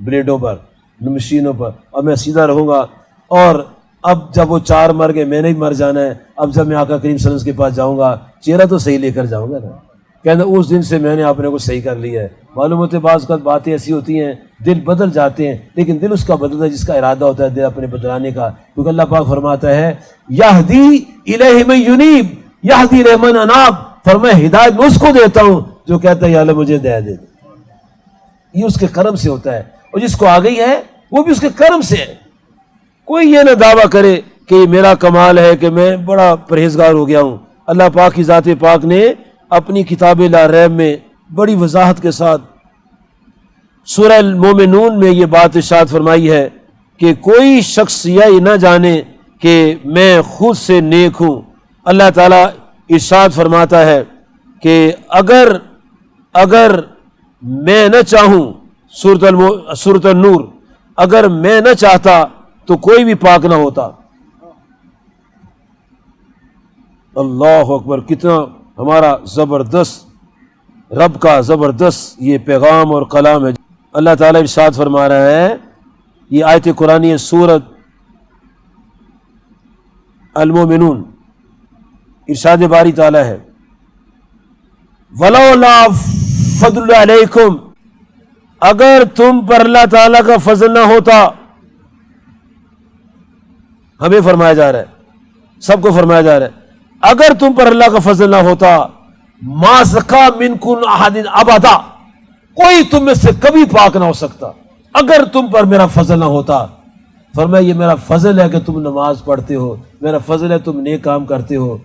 بلیڈوں پر مشینوں پر, اور میں سیدھا رہوں گا. اور اب جب وہ 4 مر گئے, میں نے بھی مر جانا ہے. اب جب میں آقا کریم صلی اللہ علیہ وسلم کے پاس جاؤں گا چہرہ تو صحیح لے کر جاؤں گا نا. کہنا اس دن سے میں نے اپنے کو صحیح کر لیا ہے. معلوم ہوتے بعض اوقات باتیں ایسی ہوتی ہیں دل بدل جاتے ہیں, لیکن دل اس کا بدلتا ہے جس کا ارادہ ہوتا ہے دل اپنے بدلانے کا. کیونکہ اللہ پاک فرماتا ہے یہدی الیہ من ینیب یہدی الیہ من اناب, فرمایا ہدایت میں اس کو دیتا ہوں جو کہتا ہے یا اللہ مجھے دے دے. یہ اس کے کرم سے ہوتا ہے, اور جس کو آ گئی ہے وہ بھی اس کے کرم سے ہے. کوئی یہ نہ دعویٰ کرے کہ یہ میرا کمال ہے کہ میں بڑا پرہیزگار ہو گیا ہوں. اللہ پاک کی ذات پاک نے اپنی کتاب لا ریب میں بڑی وضاحت کے ساتھ سورہ المومنون میں یہ بات ارشاد فرمائی ہے کہ کوئی شخص یہ نہ جانے کہ میں خود سے نیک ہوں. اللہ تعالیٰ ارشاد فرماتا ہے کہ اگر میں نہ چاہوں, سورۃ النور, اگر میں نہ چاہتا تو کوئی بھی پاک نہ ہوتا. اللہ اکبر, کتنا ہمارا زبردست رب کا زبردست یہ پیغام اور کلام ہے. اللہ تعالیٰ ارشاد فرما رہا ہے, یہ آیت قرآنی ہے سورۃ المومنون, ارشاد باری تعالیٰ ہے وَلَوْلَا فَضْلُ عَلَيْكُمْ, اگر تم پر اللہ تعالیٰ کا فضل نہ ہوتا, ہمیں فرمایا جا رہا ہے, سب کو فرمایا جا رہا ہے, اگر تم پر اللہ کا فضل نہ ہوتا ما زکا منکم احد ابدا, کوئی تم میں سے کبھی پاک نہ ہو سکتا اگر تم پر میرا فضل نہ ہوتا. فرمایا یہ میرا فضل ہے کہ تم نماز پڑھتے ہو, میرا فضل ہے تم نیک کام کرتے ہو.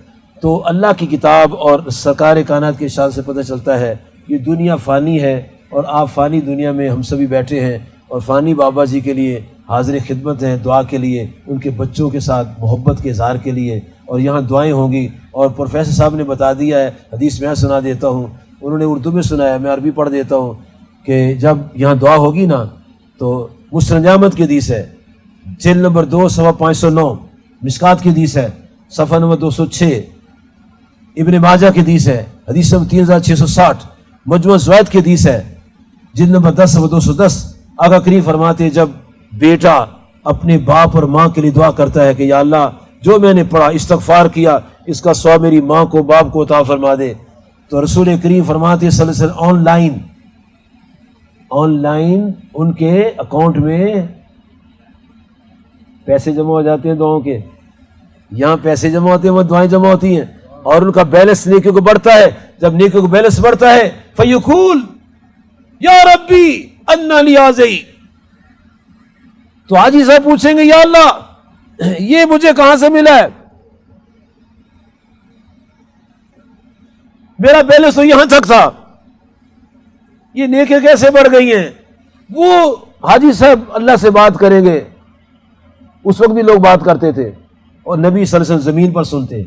تو اللہ کی کتاب اور سرکار کائنات کے ارشاد سے پتہ چلتا ہے یہ دنیا فانی ہے اور آپ فانی دنیا میں ہم سبھی بیٹھے ہیں، اور فانی بابا جی کے لیے حاضر خدمت ہیں دعا کے لیے، ان کے بچوں کے ساتھ محبت کے اظہار کے لیے، اور یہاں دعائیں ہوں گی۔ اور پروفیسر صاحب نے بتا دیا ہے، حدیث میں سنا دیتا ہوں، انہوں نے اردو میں سنایا، میں عربی پڑھ دیتا ہوں کہ جب یہاں دعا ہوگی نا تو مسند احمد کی حدیث ہے، جلد نمبر 2 صفحہ 509، مشکات کی حدیث ہے صفحہ نمبر 206، ابن ماجہ کی حدیث ہے حدیث نمبر 3660، مجموع زوائد کی حدیث ہے جلد نمبر 10 صفحہ 210۔ آقا کریم فرماتے ہیں جب بیٹا اپنے باپ اور ماں کے لیے دعا کرتا ہے کہ یا اللہ جو میں نے پڑھا استغفار کیا اس کا ثواب میری ماں کو باپ کو عطا فرما دے، تو رسول کریم فرماتے ہیں صلی اللہ علیہ وسلم آن لائن ان کے اکاؤنٹ میں پیسے جمع ہو جاتے ہیں دعاؤں کے، یہاں پیسے جمع ہوتے ہیں وہ دعائیں جمع ہوتی ہیں، اور ان کا بیلنس نیکیوں کو بڑھتا ہے۔ جب نیکیوں کو بیلنس بڑھتا ہے فیقول یا ربی انا لی آزئی، تو حاجی صاحب پوچھیں گے یا اللہ یہ مجھے کہاں سے ملا ہے، میرا بیلنس تو یہاں تک تھا، یہ نیکیاں کیسے بڑھ گئی ہیں؟ وہ حاجی صاحب اللہ سے بات کریں گے، اس وقت بھی لوگ بات کرتے تھے اور نبی صلی اللہ علیہ وسلم زمین پر سنتے،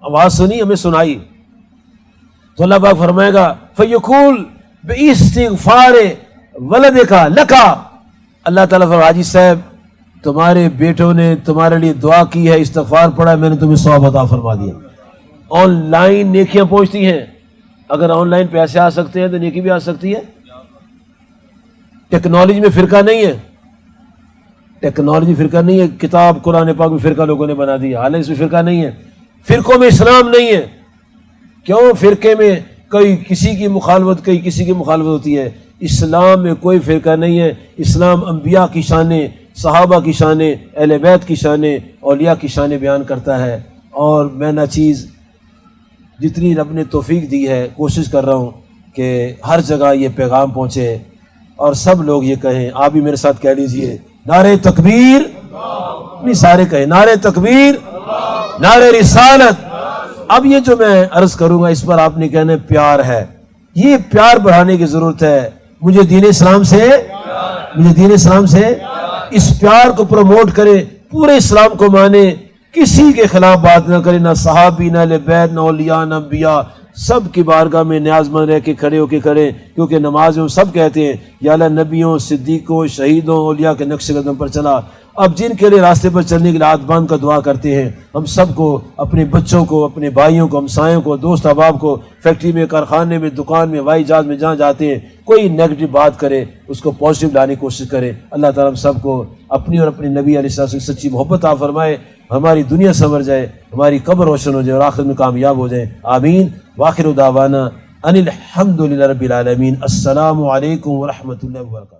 آواز سنی ہمیں سنائی، تو اللہ پاک فرمائے گا فیقول باستغفار ولدک لکا، اللہ تعالیٰ فرمائے حاجی صاحب تمہارے بیٹوں نے تمہارے لیے دعا کی ہے، استغفار پڑھا ہے، میں نے تمہیں ثواب عطا فرما دیا۔ آن لائن نیکیاں پہنچتی ہیں، اگر آن لائن پیسے آ سکتے ہیں تو نیکی بھی آ سکتی ہے۔ ٹیکنالوجی میں فرقہ نہیں ہے، ٹیکنالوجی فرقہ نہیں ہے، کتاب قرآن پاک میں فرقہ لوگوں نے بنا دیا، حالانکہ اس میں فرقہ نہیں ہے، فرقوں میں اسلام نہیں ہے۔ کیوں؟ فرقے میں کوئی کسی کی مخالفت کوئی کسی کی مخالفت ہوتی ہے، اسلام میں کوئی فرقہ نہیں ہے۔ اسلام انبیاء کی شانیں، صحابہ کی شانیں، اہل بیت کی شانیں، اولیاء کی شانیں بیان کرتا ہے، اور میں نہ چیز جتنی رب نے توفیق دی ہے کوشش کر رہا ہوں کہ ہر جگہ یہ پیغام پہنچے اور سب لوگ یہ کہیں، آپ بھی میرے ساتھ کہہ لیجئے نعرہ تکبیر، نہیں سارے کہیں نعرہ تکبیر، نعرہ رسالت۔ اب یہ جو میں عرض کروں گا اس پر آپ نے کہنا پیار ہے، یہ پیار بڑھانے کی ضرورت ہے۔ مجھے دین اسلام سے اس پیار کو پروموٹ کرے، پورے اسلام کو مانے، کسی کے خلاف بات نہ کرے، نہ صحابی، نہ اہل بیت، نہ اولیاء، نہ انبیاء، سب کی بارگاہ میں نیاز مند رہ کے کھڑے ہو کے کریں، کیونکہ نماز میں سب کہتے ہیں یا اللہ نبیوں، صدیقوں، شہیدوں، اولیاء کے نقش قدم پر چلا۔ اب جن کے لیے راستے پر چلنے کے لیے ہاتھ باندھ کر دعا کرتے ہیں، ہم سب کو، اپنے بچوں کو، اپنے بھائیوں کو، ہمسایوں کو، دوست احباب کو، فیکٹری میں، کارخانے میں، دکان میں، ہوائی جہاز میں جہاں جاتے ہیں، کوئی نیگیٹو بات کرے اس کو پازیٹیو لانے کی کوشش کرے۔ اللہ تعالیٰ ہم سب کو اپنی اور اپنے نبی علیہ السلام سے سچی محبت عطا فرمائے، ہماری دنیا سنور جائے، ہماری قبر روشن ہو جائے اور آخر میں کامیاب ہو جائے، آمین۔ وآخر دعوانا ان الحمد للہ رب العالمین۔ السلام علیکم ورحمۃ اللہ وبرکاتہ۔